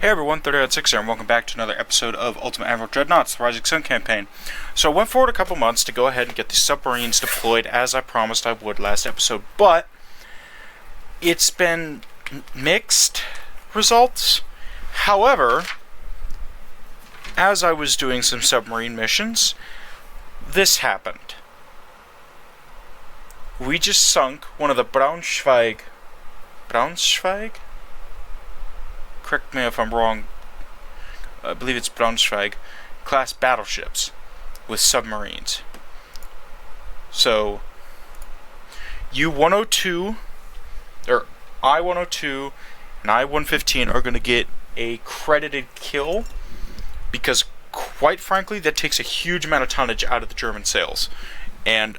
Hey everyone, 30.6 here, and welcome back to another episode of Ultimate Admiral Dreadnoughts, the Rising Sun campaign. So I went forward a couple months to go ahead and get the submarines deployed as I promised I would last episode, but it's been mixed results. However, as I was doing some submarine missions, this happened. We just sunk one of the Braunschwieg? Correct me if I'm wrong. I believe it's Braunschwieg Class battleships with submarines. So, U-102, or I-102 and I-115 are going to get a credited kill because, quite frankly, that takes a huge amount of tonnage out of the German sails. And,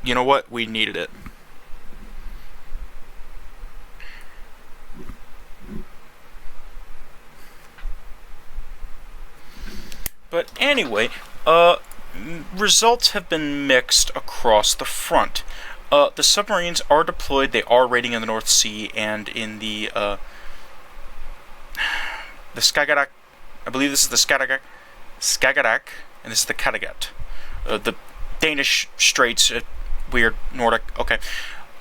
you know what? We needed it. But anyway, results have been mixed across the front. The submarines are deployed. They are raiding in the North Sea and in the Skagerrak. I believe this is the Skagerrak, and this is the Kattegat. The Danish Straits, weird Nordic. Okay.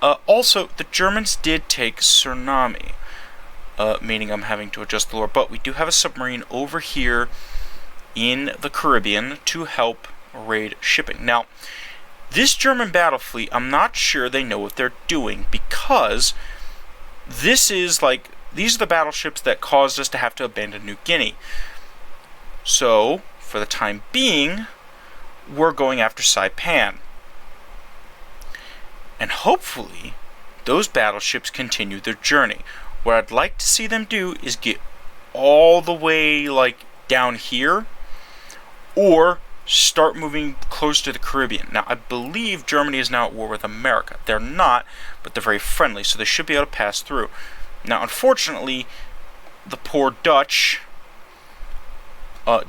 Also, the Germans did take Tsunami, meaning I'm having to adjust the lore. But we do have a submarine over here in the Caribbean to help raid shipping. Now, this German battle fleet, I'm not sure they know what they're doing, because these are the battleships that caused us to have to abandon New Guinea. So, for the time being, we're going after Saipan. And hopefully, those battleships continue their journey. What I'd like to see them do is get all the way, down here, or start moving close to the Caribbean. Now, I believe Germany is now at war with America. They're not, but they're very friendly, so they should be able to pass through. Now, unfortunately, the poor Dutch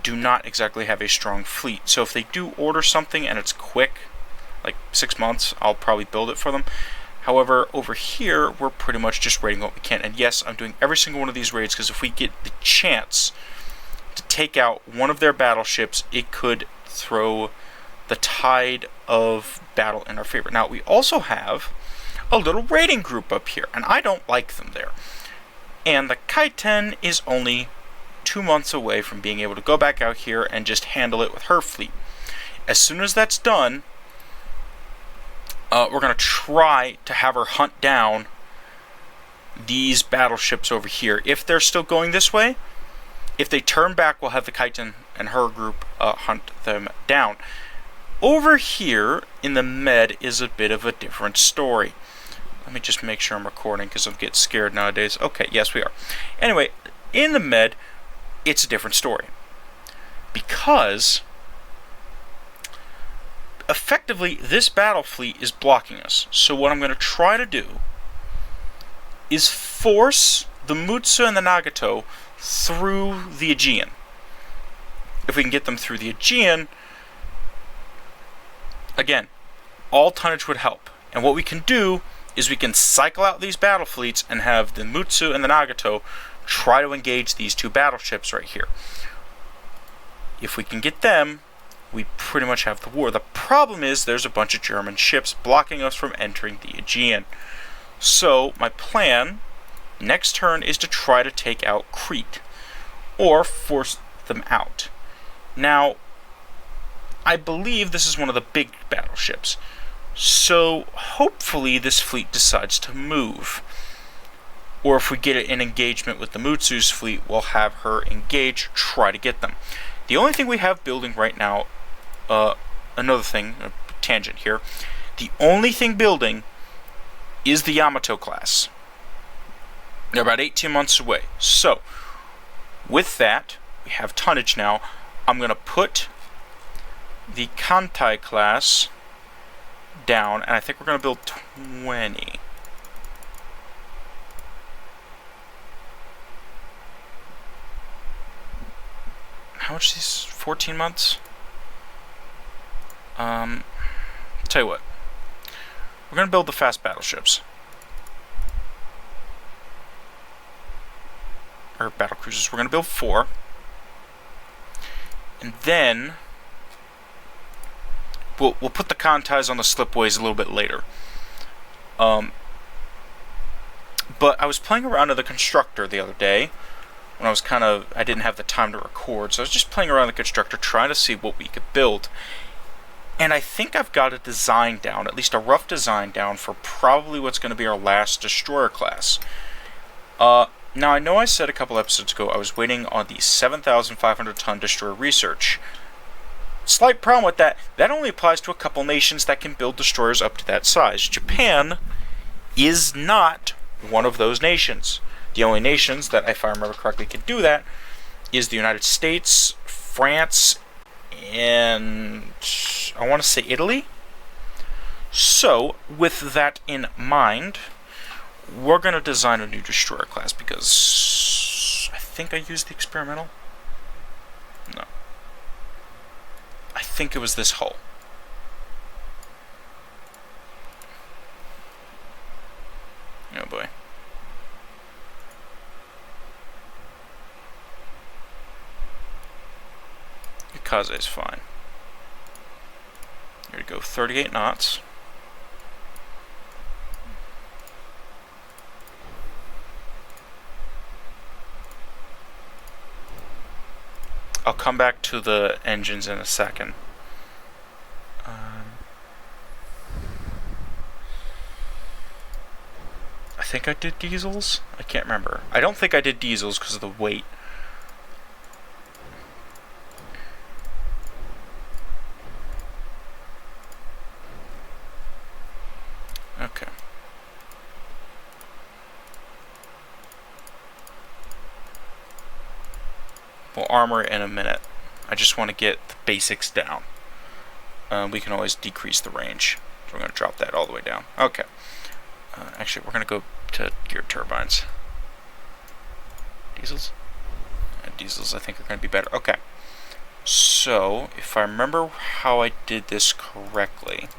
do not exactly have a strong fleet. So if they do order something and it's quick, like 6 months, I'll probably build it for them. However, over here, we're pretty much just raiding what we can. And yes, I'm doing every single one of these raids, because if we get the chance to take out one of their battleships, it could throw the tide of battle in our favor. Now, we also have a little raiding group up here, and I don't like them there. And the Kaiten is only 2 months away from being able to go back out here and just handle it with her fleet. As soon as that's done, we're going to try to have her hunt down these battleships over here. If they're still going this way, if they turn back, we'll have the Kaiten and her group hunt them down. Over here in the Med is a bit of a different story. Let me just make sure I'm recording, because I'm getting scared nowadays. Okay, yes we are. Anyway, in the Med, it's a different story. Because, effectively, this battle fleet is blocking us. So what I'm going to try to do is force the Mutsu and the Nagato through the Aegean. If we can get them through the Aegean, again, all tonnage would help. And what we can do is we can cycle out these battle fleets and have the Mutsu and the Nagato try to engage these two battleships right here. If we can get them, we pretty much have the war. The problem is there's a bunch of German ships blocking us from entering the Aegean. So my plan next turn is to try to take out Crete, or force them out. Now, I believe this is one of the big battleships, so hopefully this fleet decides to move. Or if we get an engagement with the Mutsu's fleet, we'll have her engage, try to get them. The only thing we have building right now, another thing, a tangent here, the only thing building is the Yamato class. They're about 18 months away. So, with that, we have tonnage now. I'm going to put the Kantai class down, and I think we're going to build 20. How much is these? 14 months? Tell you what. We're going to build the fast battleships. or battle cruisers. We're going to build 4. And then we'll put the contais on the slipways a little bit later. But I was playing around in the constructor the other day when I didn't have the time to record, so I was just playing around the constructor trying to see what we could build. And I think I've got a design down, at least a rough design down, for probably what's going to be our last destroyer class. Now, I know I said a couple episodes ago I was waiting on the 7,500 ton destroyer research. Slight problem with that, that only applies to a couple nations that can build destroyers up to that size. Japan is not one of those nations. The only nations that, if I remember correctly, can do that is the United States, France, and I want to say Italy. So, with that in mind, we're going to design a new destroyer class because I think I used the experimental. No. I think it was this hull. Oh boy. Kaze is fine. Here we go, 38 knots. I'll come back to the engines in a second. I think I did diesels? I can't remember. I don't think I did diesels because of the weight. Okay. We'll armor in a minute. I just want to get the basics down. We can always decrease the range. So we're going to drop that all the way down. Okay. Actually, we're going to go to geared turbines. Diesels? Diesels, I think, are going to be better. Okay. So, if I remember how I did this correctly...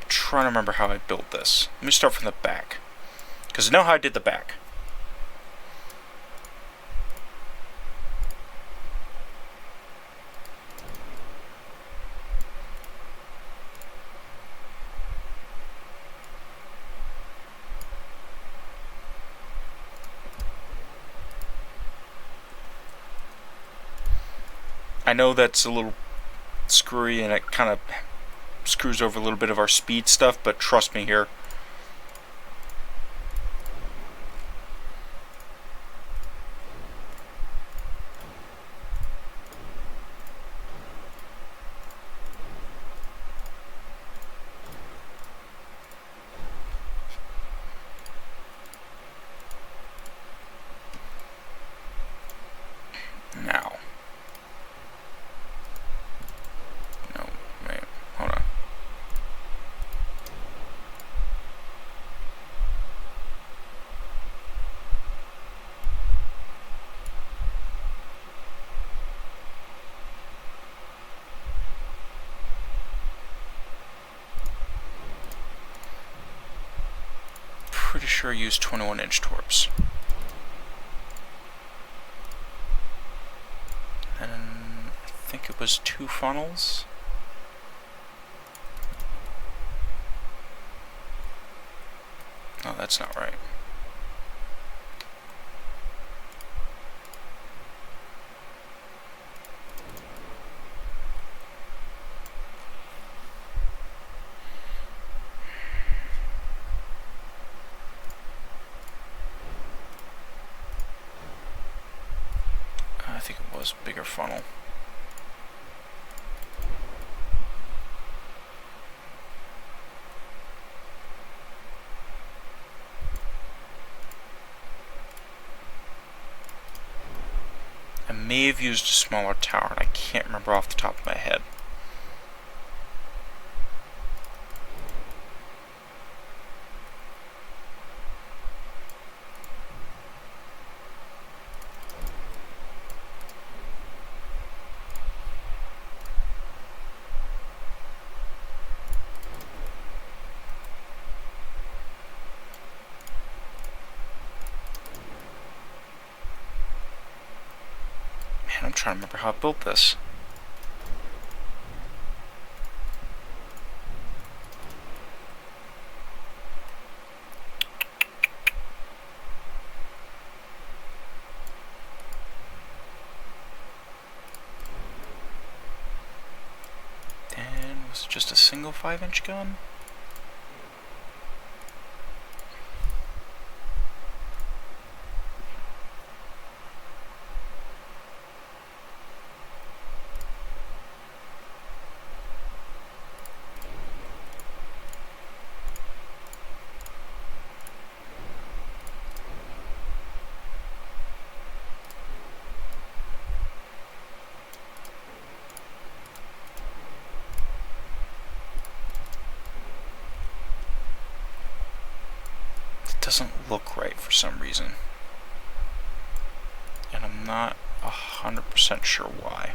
trying to remember how I built this. Let me start from the back, because I know how I did the back. I know that's a little screwy and it kind of screws over a little bit of our speed stuff, but trust me here. Now. No, wait, hold on. Pretty sure I used 21-inch torps. And I think it was 2 funnels. Oh, that's not right. I think it was a bigger funnel. I may have used a smaller tower, and I can't remember off the top of my head. Man, I'm trying to remember how I built this. And was it just a single 5-inch gun? Doesn't look right for some reason, and I'm not 100% sure why.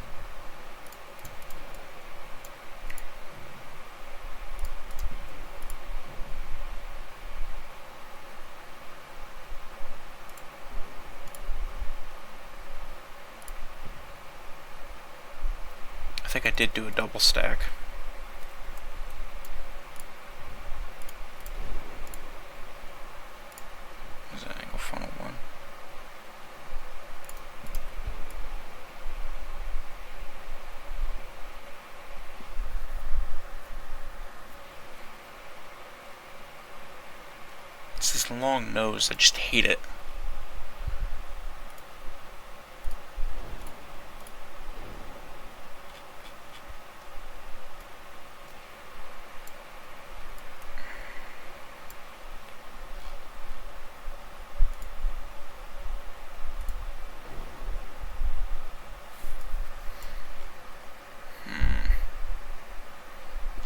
I think I did do a double stack. This long nose, I just hate it.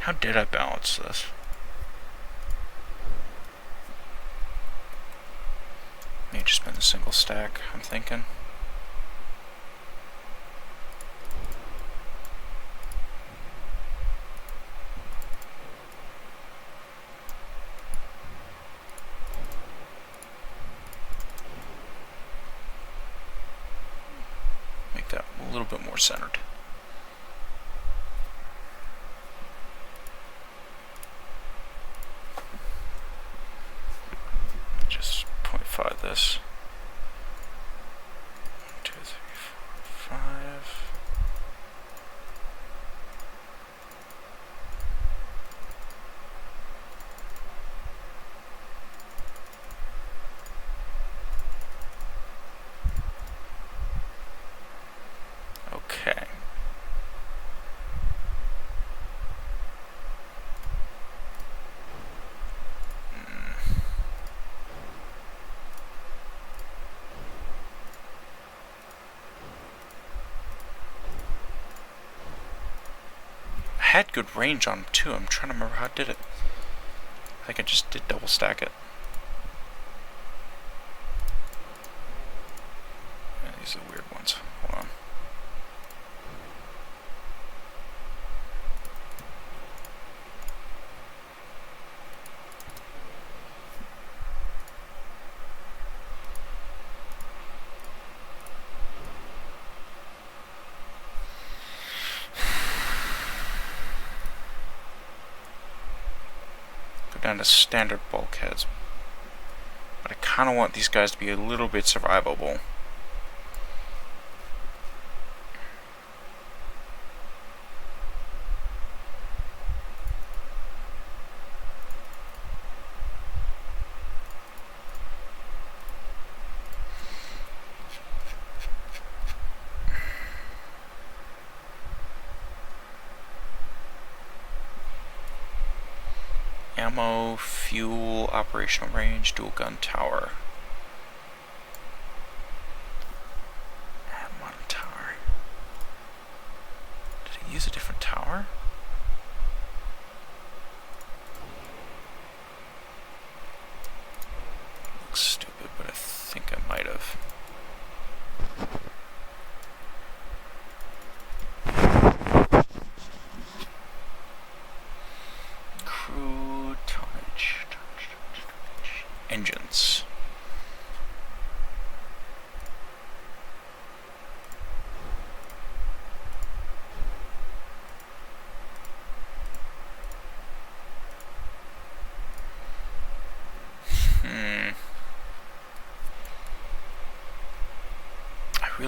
How did I balance this? May have just been a single stack, I'm thinking. Make that a little bit more centered. Just 0.5 this. 1, 2, 3, 4, 5. Okay. I had good range on them too. I'm trying to remember how I did it. I think I just did double stack it. Yeah, these are weird ones. Hold on. Down to standard bulkheads, but I kind of want these guys to be a little bit survivable. Ammo, fuel, operational range, dual gun tower. Add one tower. Did I use a different tower? Looks stupid, but I think I might have. Engines.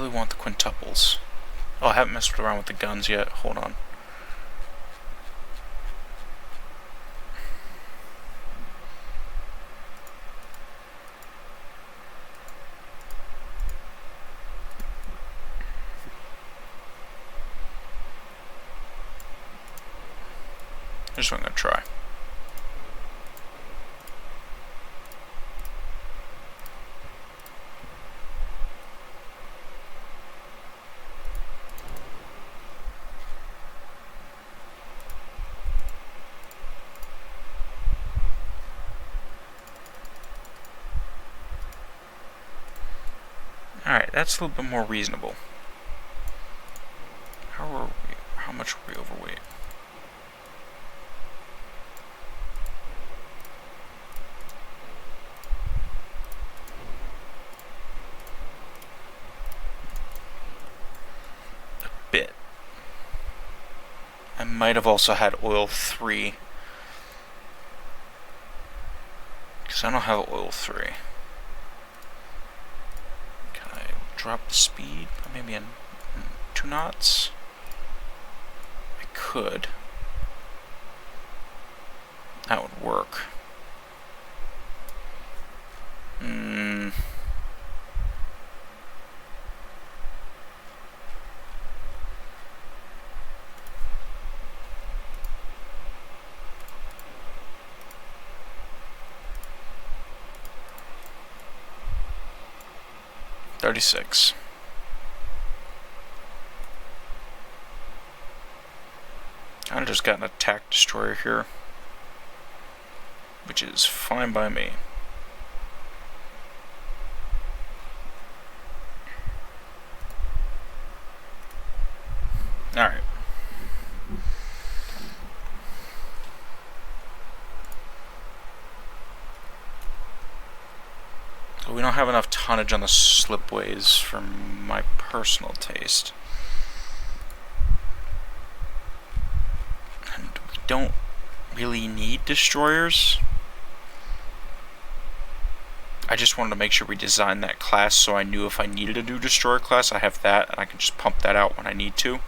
really want the quintuples. Oh, I haven't messed around with the guns yet. Hold on. Here's what I'm going to try. Alright, that's a little bit more reasonable. How much were we overweight? A bit. I might have also had oil 3. Because I don't have oil 3. Drop the speed, maybe in 2 knots. I could. That would work. 36. I've just got an attack destroyer here, which is fine by me. Alright. We don't have enough tonnage on the slipways for my personal taste. And we don't really need destroyers. I just wanted to make sure we designed that class so I knew if I needed a new destroyer class, I have that and I can just pump that out when I need to.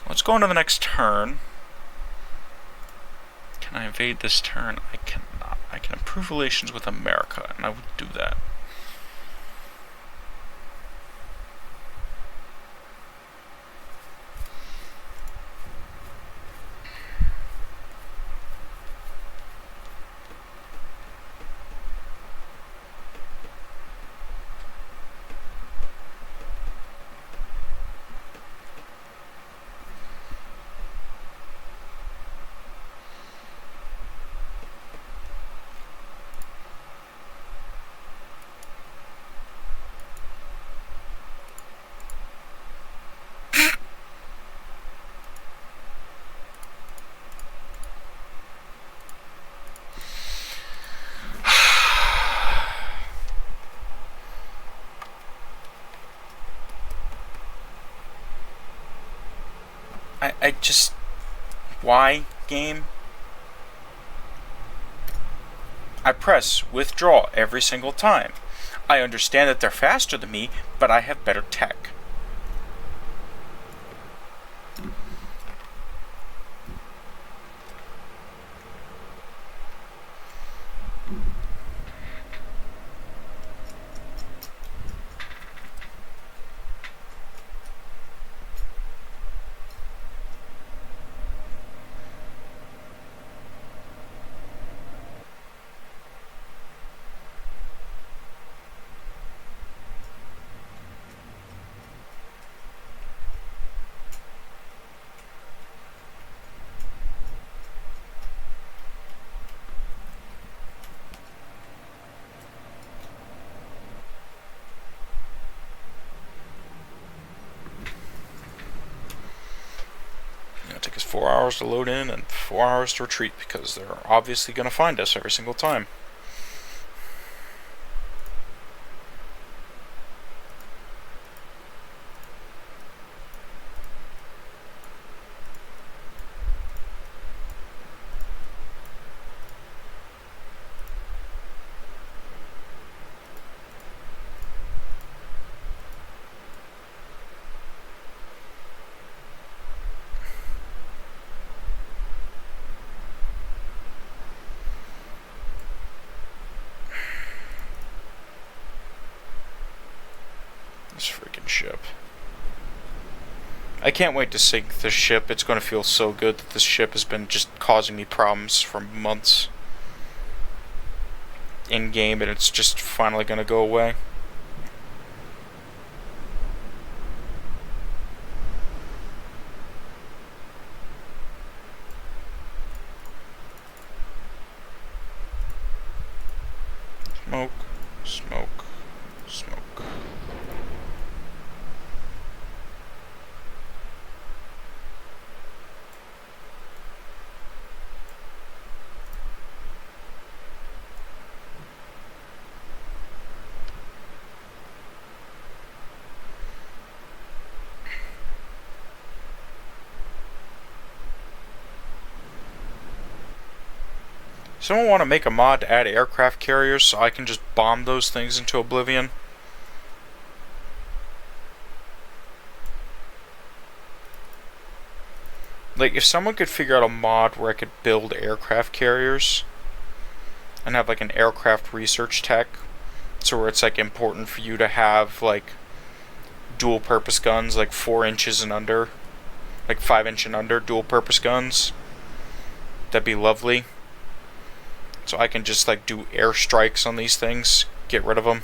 Let's go on to the next turn. Can I invade this turn? I cannot. I can improve relations with America, and I would do that. I just... Why, game? I press withdraw every single time. I understand that they're faster than me, but I have better tech. Take us 4 hours to load in and 4 hours to retreat because they're obviously going to find us every single time. I can't wait to sink this ship. It's going to feel so good that this ship has been just causing me problems for months in game, and it's just finally going to go away. Smoke, smoke, smoke. Someone want to make a mod to add aircraft carriers so I can just bomb those things into oblivion? Like, if someone could figure out a mod where I could build aircraft carriers and have like an aircraft research tech, so where it's like important for you to have like dual purpose guns, like 4 inches and under, like 5 inch and under dual purpose guns, that'd be lovely. So I can just like do airstrikes on these things, get rid of them.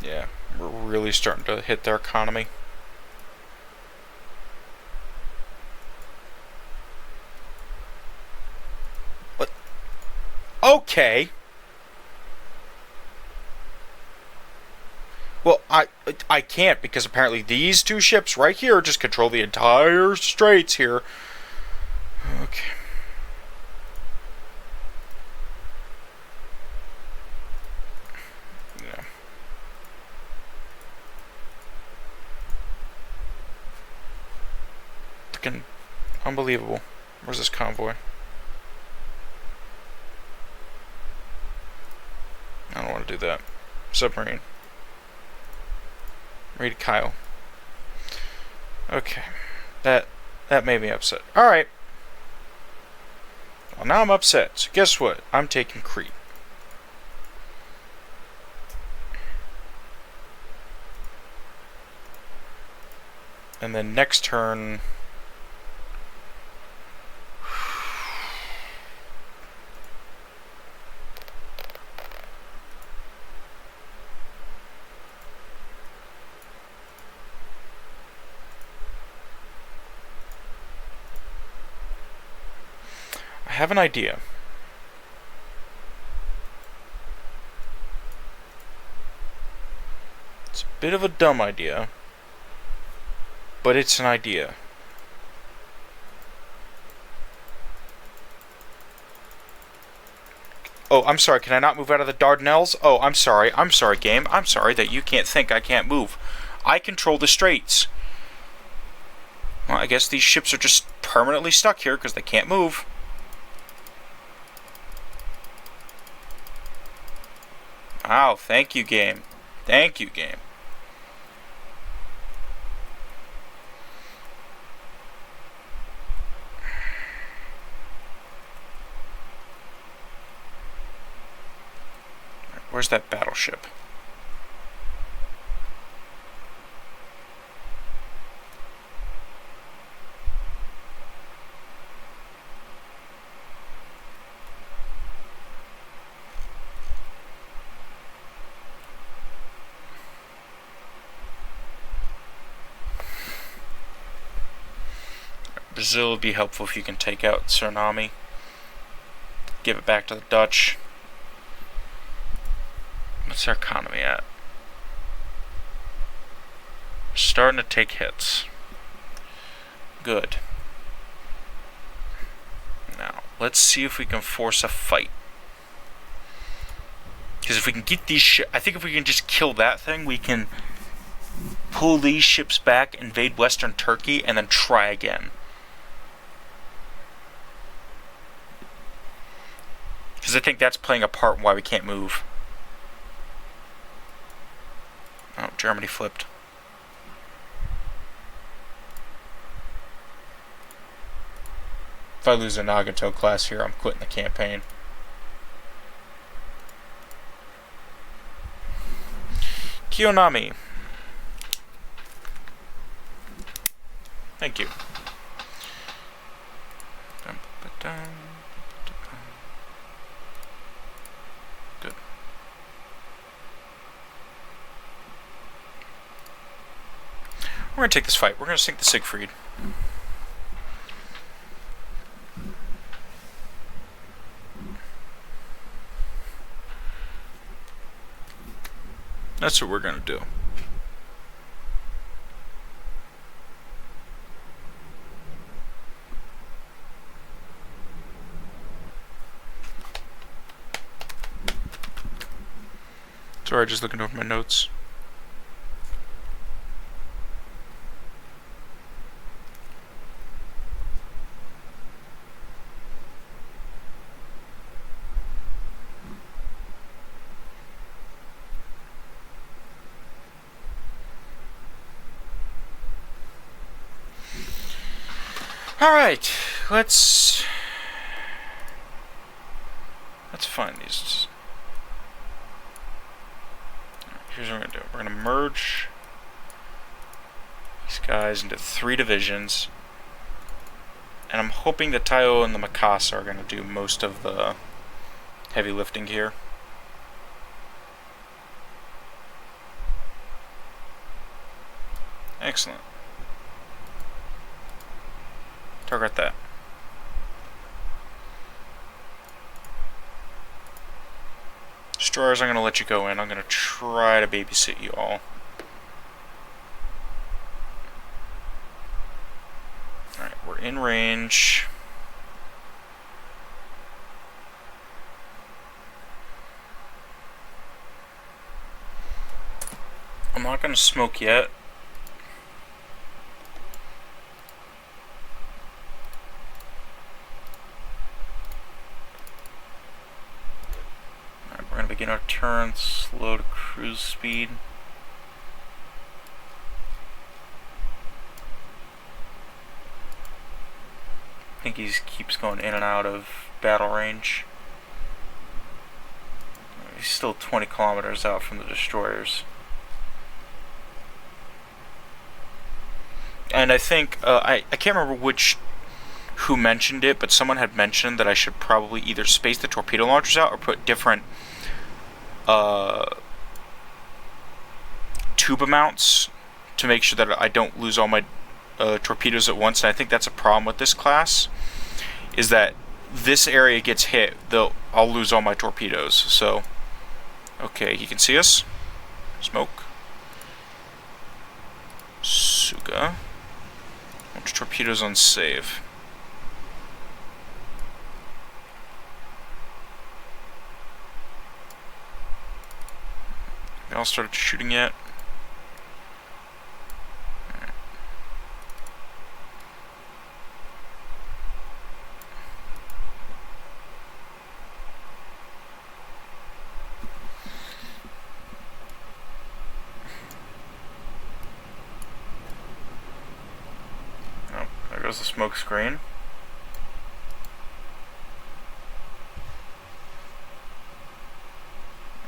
Yeah, we're really starting to hit their economy. What? Okay. Well, I can't, because apparently these 2 ships right here just control the entire straits here. Okay. Unbelievable. Where's this convoy? I don't want to do that. Submarine. Read Kyle. Okay. That made me upset. Alright. Well, now I'm upset. So guess what? I'm taking Crete. And then next turn... I have an idea. It's a bit of a dumb idea, but it's an idea. Oh, I'm sorry, can I not move out of the Dardanelles? Oh, I'm sorry, game. I'm sorry that you can't think I can't move. I control the straits. Well, I guess these ships are just permanently stuck here because they can't move. Wow, thank you, game. Thank you, game. Where's that battleship? Brazil would be helpful if you can take out Suriname. Give it back to the Dutch. What's our economy at? Starting to take hits. Good. Now, let's see if we can force a fight. Because if we can get these ships... I think if we can just kill that thing, we can pull these ships back, invade Western Turkey, and then try again. Because I think that's playing a part in why we can't move. Oh, Germany flipped. If I lose a Nagato class here, I'm quitting the campaign. Kiyonami. Thank you. Good. We're going to take this fight. We're going to sink the Siegfried. That's what we're going to do. Sorry, just looking over my notes. Alright, let's find these. Here's what we're going to do. We're going to merge these guys into 3 divisions. And I'm hoping the Taiyo and the Mikasa are going to do most of the heavy lifting here. Excellent. Target that. Destroyers, I'm going to let you go in. I'm going to try to babysit you all. Alright, we're in range. I'm not going to smoke yet. Begin our turn, slow to cruise speed. I think he keeps going in and out of battle range. He's still 20 kilometers out from the destroyers. And I think, I can't remember who mentioned it, but someone had mentioned that I should probably either space the torpedo launchers out or put different tube amounts to make sure that I don't lose all my torpedoes at once. And I think that's a problem with this class, is that this area gets hit, I'll lose all my torpedoes. So, okay, he can see us. Smoke. Suga. Launch torpedoes on save. They all started shooting yet. Oh, there goes the smoke screen.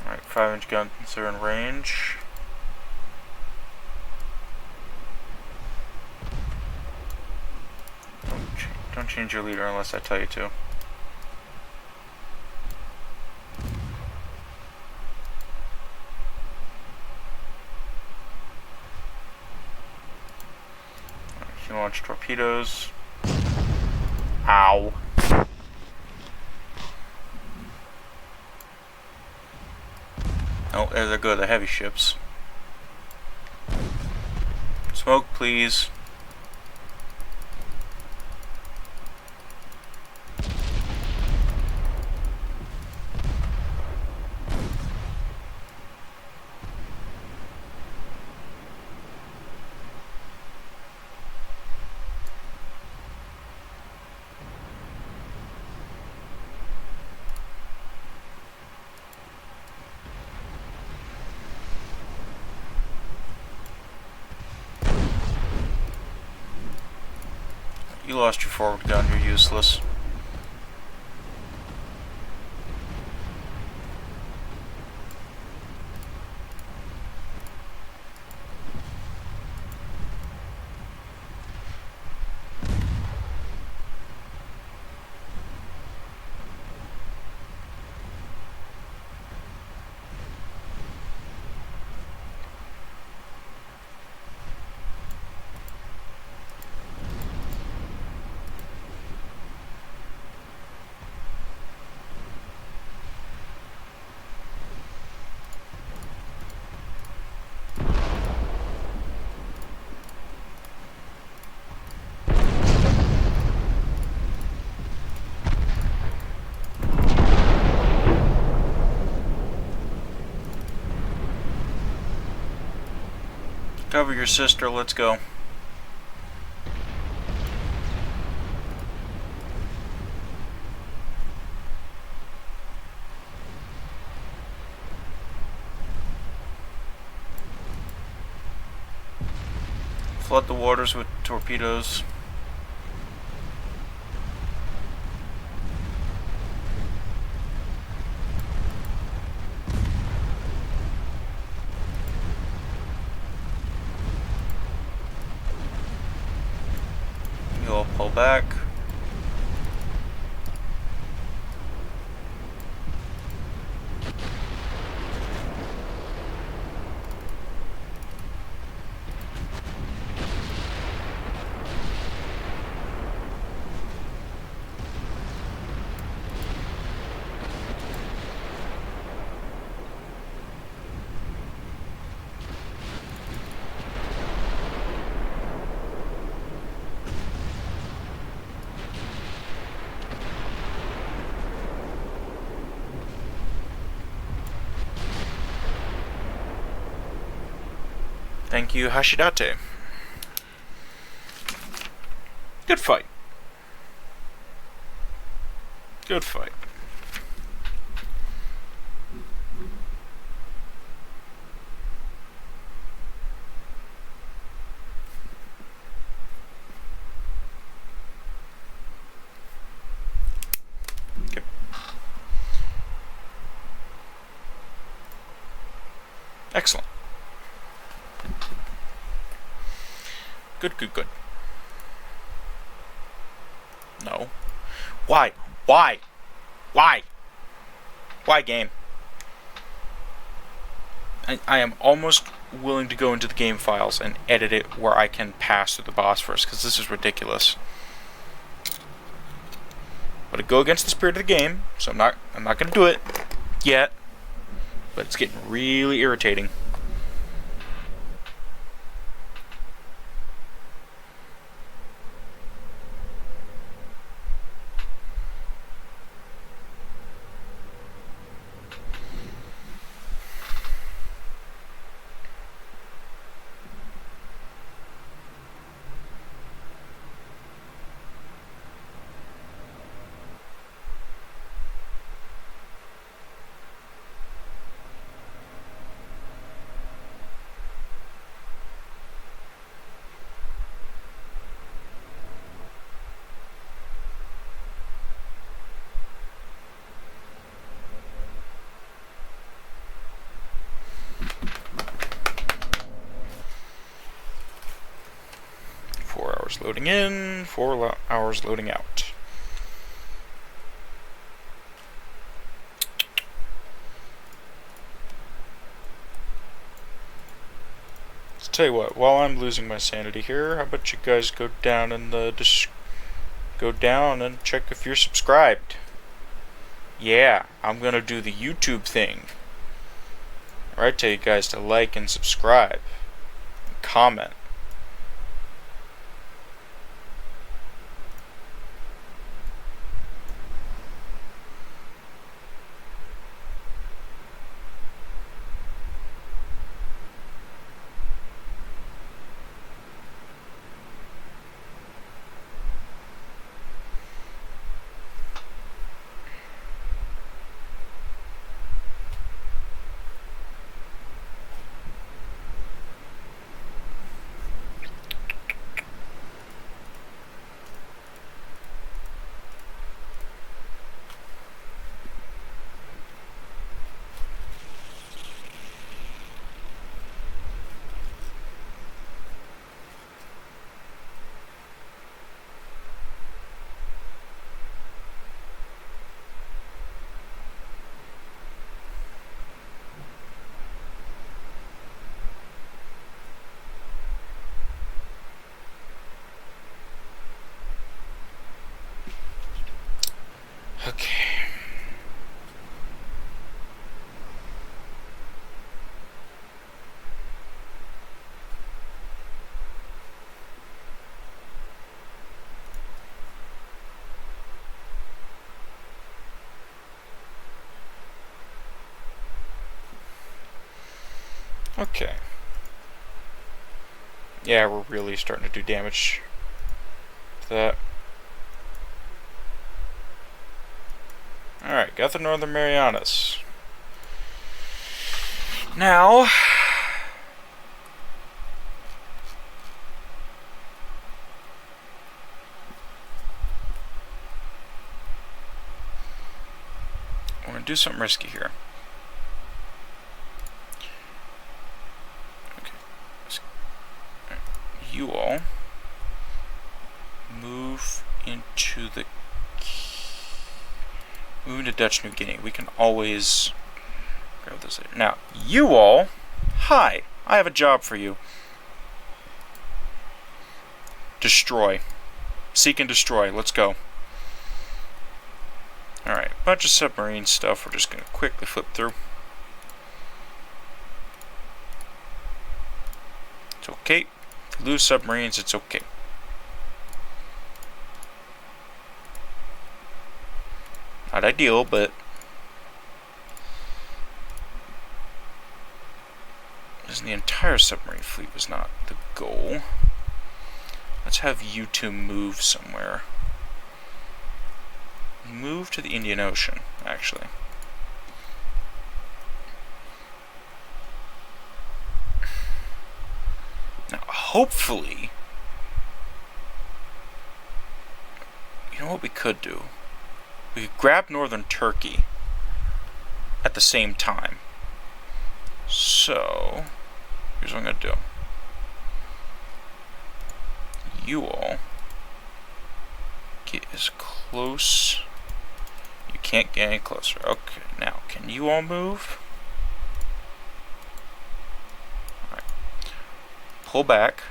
Alright, 5-inch guns are in range. Don't change your leader unless I tell you to. You launch torpedoes. Ow. Oh, there go the heavy ships. Smoke, please. You lost your forward gun, you're useless. Cover your sister, let's go. Flood the waters with torpedoes. You'll pull back. Thank you, Hashidate. Good fight. Good fight. Okay. Excellent. Good, good, good. No. Why? Why? Why? Why, game? I am almost willing to go into the game files and edit it where I can pass through the Bosphorus, because this is ridiculous. But it go against the spirit of the game, so I'm not going to do it yet. But it's getting really irritating. Loading in, 4 hours loading out. Let's tell you what, while I'm losing my sanity here, how about you guys go down in the go down and check if you're subscribed. Yeah, I'm gonna do the YouTube thing. Alright, tell you guys to like and subscribe. And comment. Okay. Yeah, we're really starting to do damage to that. Alright, got the Northern Marianas. Now, we're going to do something risky here. Okay. You all move into the... Move into Dutch New Guinea. We can always grab this later. Now, you all... Hi! I have a job for you. Destroy. Seek and destroy. Let's go. Alright, bunch of submarine stuff we're just going to quickly flip through. It's okay. If you lose submarines, it's okay. Not ideal, but... the entire submarine fleet was not the goal. Let's have you two move somewhere. Move to the Indian Ocean, actually. Now, hopefully... You know what we could do? We could grab northern Turkey at the same time. So... Here's what I'm going to do. You all get as close. You can't get any closer. Okay, now can you all move? Alright. Pull back.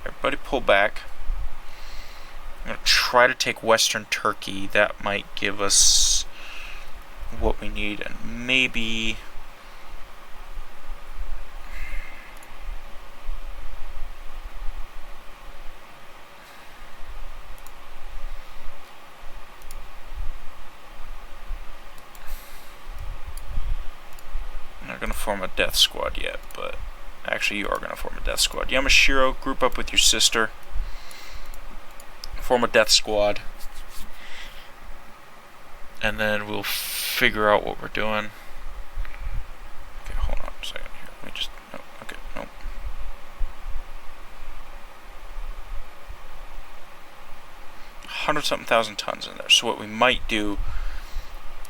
Everybody pull back. I'm going to try to take Western Turkey. That might give us what we need. And maybe... I'm not going to form a death squad yet, but... Actually, you are going to form a death squad. Yamashiro, group up with your sister. Form a death squad. And then we'll figure out what we're doing. Okay, hold on a second here. Let me just... No, okay, no. 100-something thousand tons in there. So what we might do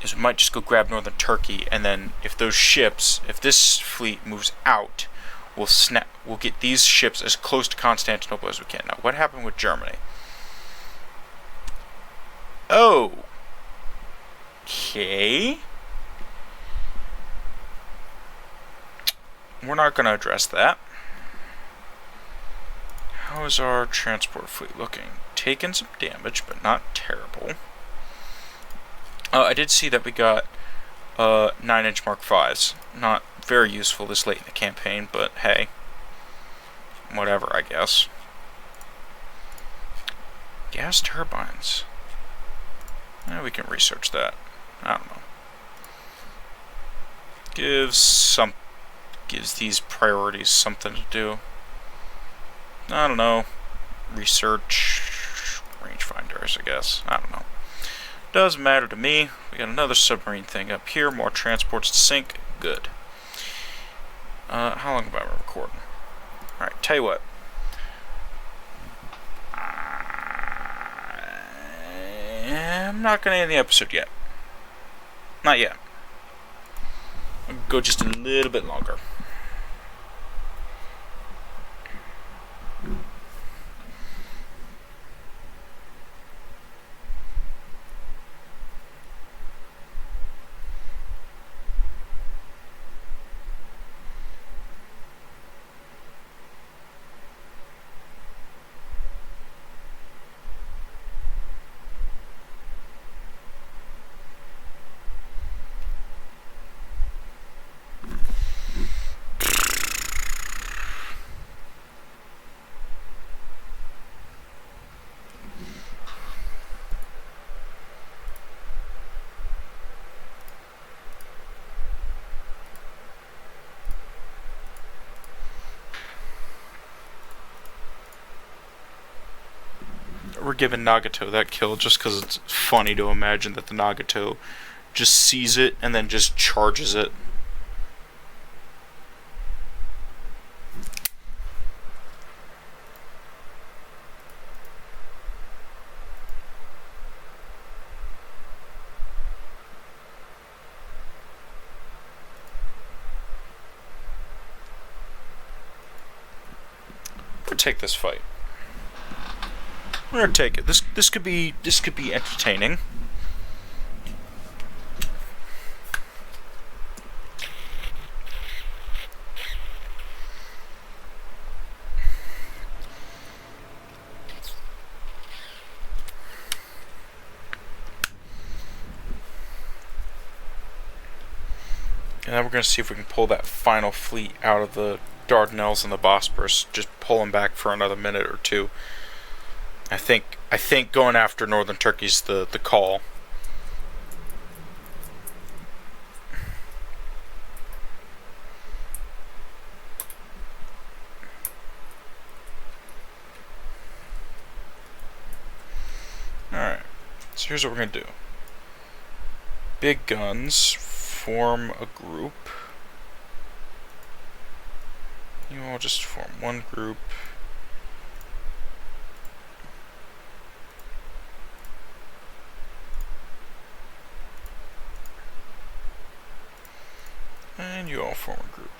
is we might just go grab northern Turkey, and then if those ships, if this fleet moves out... We'll get these ships as close to Constantinople as we can. Now, what happened with Germany? Oh. Okay. We're not going to address that. How is our transport fleet looking? Taken some damage, but not terrible. I did see that we got 9-inch Mark Vs. Not very useful this late in the campaign, but hey, whatever, I guess. Gas turbines. We can research that. I don't know. Gives these priorities something to do. I don't know. Research rangefinders, I guess. I don't know. Doesn't matter to me. We got another submarine thing up here. More transports to sink. Good. How long have I been recording? Alright, tell you what. I'm not going to end the episode yet. Not yet. I'll go just a little bit longer. giving Nagato that kill just because it's funny to imagine that the Nagato just sees it and then just charges it. We'll take this fight. We're gonna take it. This could be entertaining. And then we're going to see if we can pull that final fleet out of the Dardanelles and the Bosporus. Just pull them back for another minute or two. I think going after northern Turkey's the call. Alright, so here's what we're going to do. Big guns, form a group. You all just form one group. And you all form a group.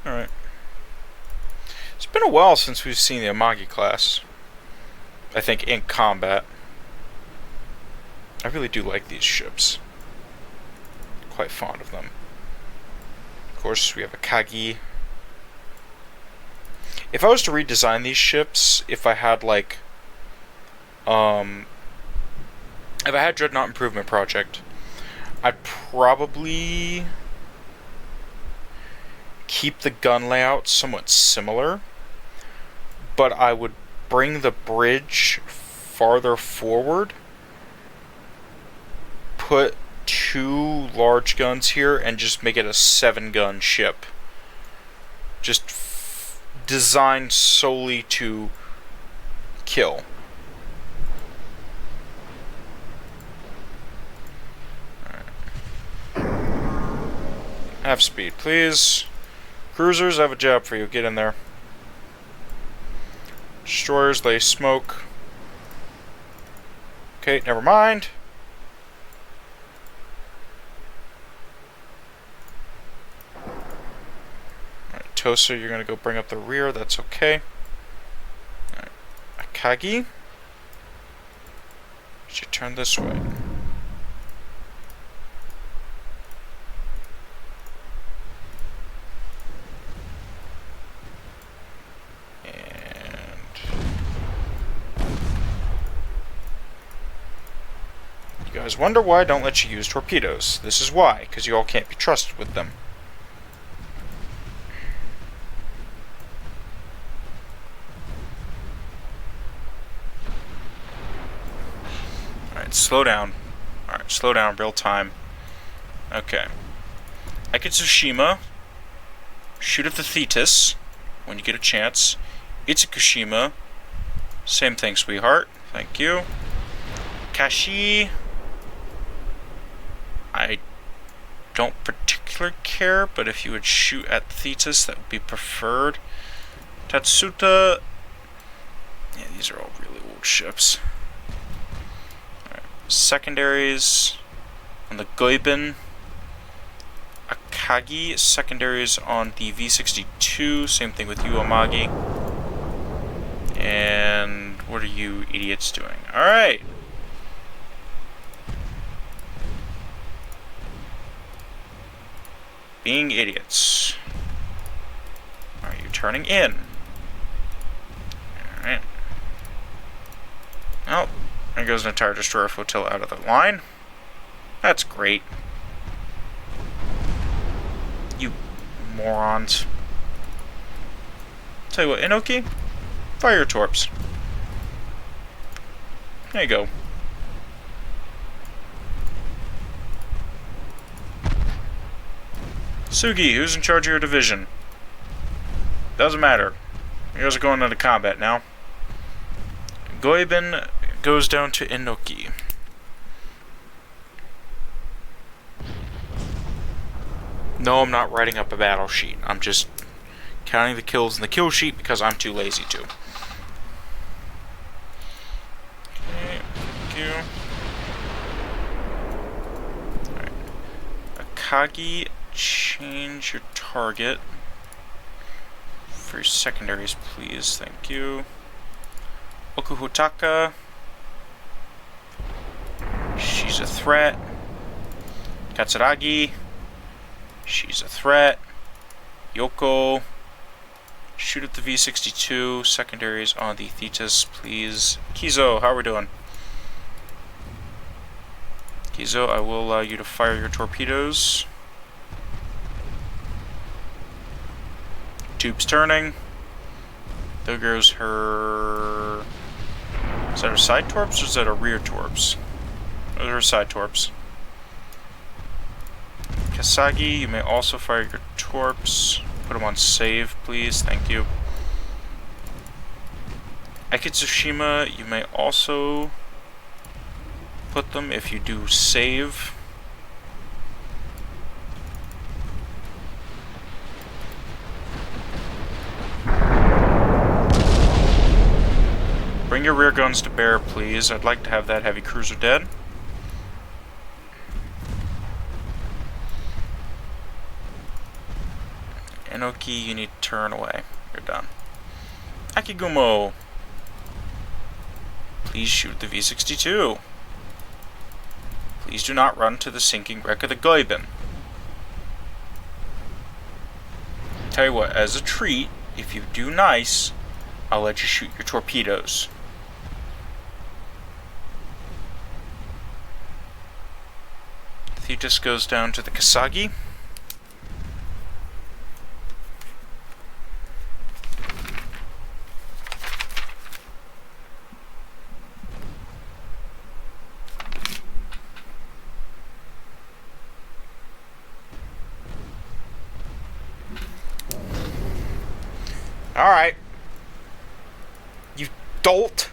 Alright. It's been a while since we've seen the Amagi class. I think in combat. I really do like these ships. Quite fond of them. Of course, we have a Kagi. If I was to redesign these ships, if I had like, if I had Dreadnought Improvement Project, I'd probably keep the gun layout somewhat similar, but I would bring the bridge farther forward, put 2 large guns here, and just make it a 7-gun ship. Just designed solely to kill. Half speed, please. Cruisers, I have a job for you. Get in there. Destroyers, lay smoke. Okay, never mind. Alright, Tosa, you're gonna go bring up the rear. That's okay. Alright, Akagi. Should turn this way. You guys wonder why I don't let you use torpedoes. This is why, because you all can't be trusted with them. Alright, slow down. Alright, slow down, real time. Okay. Akitsushima. Shoot at the Thetis when you get a chance. Itsukushima. Same thing, sweetheart. Thank you. Kashi. I don't particularly care, but if you would shoot at Thetis, that would be preferred. Tatsuta. Yeah, these are all really old ships. Alright. Secondaries on the Goiben. Akagi. Secondaries on the V62. Same thing with you, Amagi. And what are you idiots doing? Alright. Being idiots. Are you turning in? Alright. Oh, there goes an entire destroyer flotilla out of the line. That's great. You morons. Tell you what, Inoki, fire your torps. There you go. Sugi, who's in charge of your division? Doesn't matter. You guys are going into combat now. Goiben goes down to Inoki. No, I'm not writing up a battle sheet. I'm just counting the kills in the kill sheet because I'm too lazy to. Okay, thank you. Alright. Akagi, change your target for your secondaries, please. Thank you. Okuhutaka. She's a threat. Katsuragi. She's a threat. Yoko. Shoot at the V-62. Secondaries on the Thetis, please. Kizo, how are we doing? Kizo, I will allow you to fire your torpedoes. Tube's turning. There goes her... Is that her side torps or is that her rear torps? Those are her side torps. Kasagi, you may also fire your torps. Put them on save, please. Thank you. Akitsushima, you may also put them if you do save. Bring your rear guns to bear, please. I'd like to have that heavy cruiser dead. Inoki, you need to turn away. You're done. Akigumo, please shoot the V-62. Please do not run to the sinking wreck of the Goiben. Tell you what, as a treat, if you do nice, I'll let you shoot your torpedoes. Thetis goes down to the Kasagi. Alright. You dolt.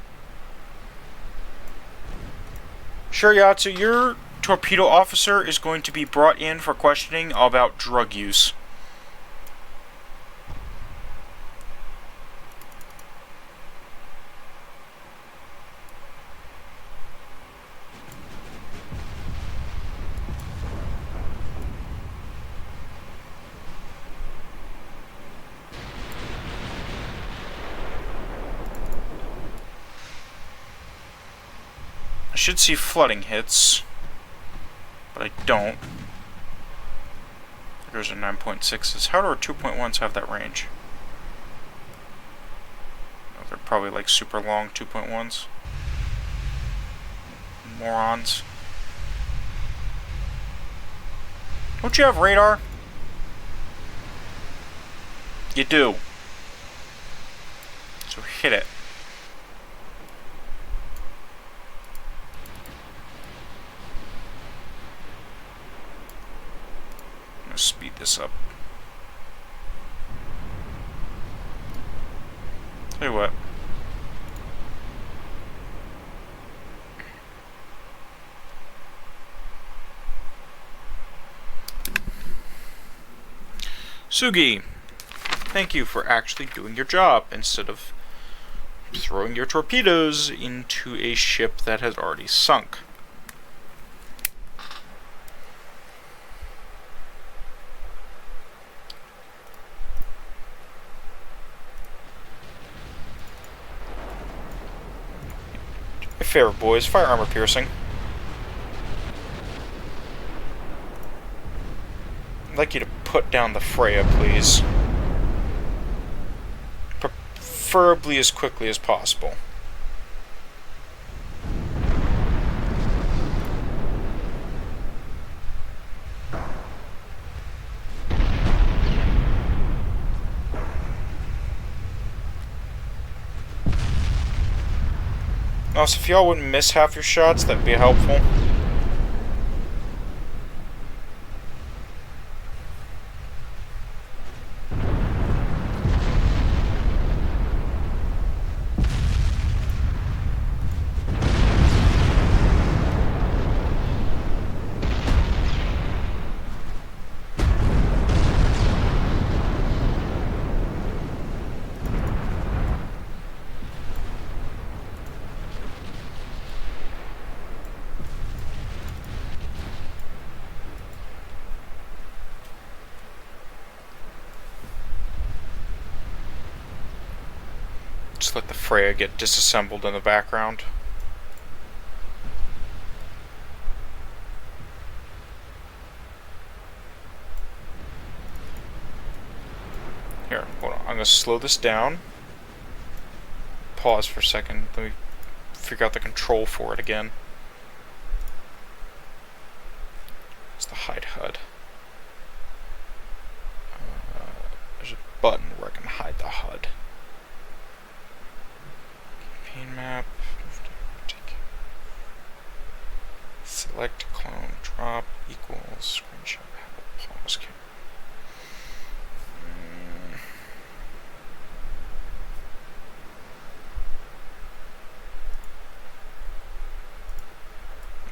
Shuriatsu, your torpedo officer is going to be brought in for questioning about drug use. I should see flooding hits, but I don't. There's a 9.6s. How do our 2.1s have that range? Oh, they're probably like super long 2.1s. Morons. Don't you have radar? You do. So hit it. Speed this up. Tell you what. Sugi, thank you for actually doing your job instead of throwing your torpedoes into a ship that has already sunk. Fair, boys. Fire armor piercing. I'd like you to put down the Freya, please. Preferably as quickly as possible. Also, if y'all wouldn't miss half your shots, that'd be helpful. Just let the Freya get disassembled in the background. Here, hold on. I'm going to slow this down. Pause for a second. Let me figure out the control for it again. It's the hide HUD. There's a button where I can hide the HUD. Campaign map. Select, clone, drop, equals, screenshot, pause.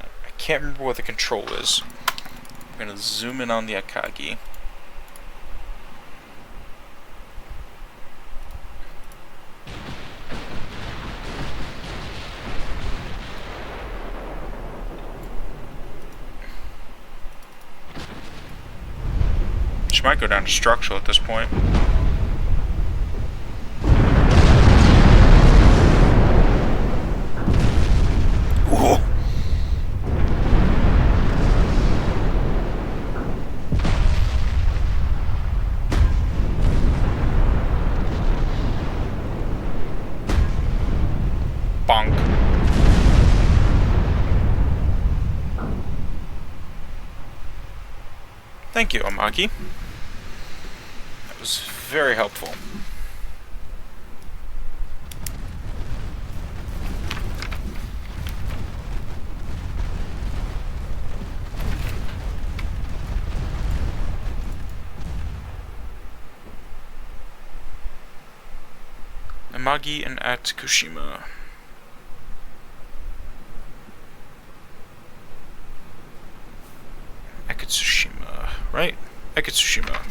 I can't remember what the control is. I'm going to zoom in on the Akagi. She might go down to structural at this point. Whoa. Bonk. Thank you, Amagi. That was very helpful. Amagi and Atsukushima. Akatsushima, right? Akatsushima.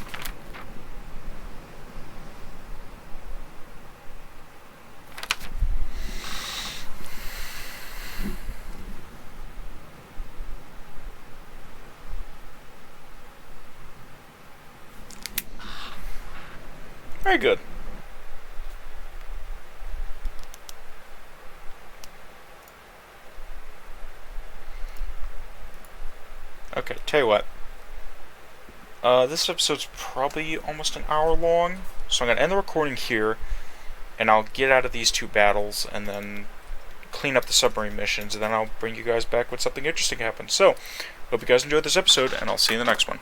Very good. Okay, tell you what. This episode's probably almost an hour long, so I'm going to end the recording here, and I'll get out of these two battles, and then clean up the submarine missions, and then I'll bring you guys back when something interesting happens. So, hope you guys enjoyed this episode, and I'll see you in the next one.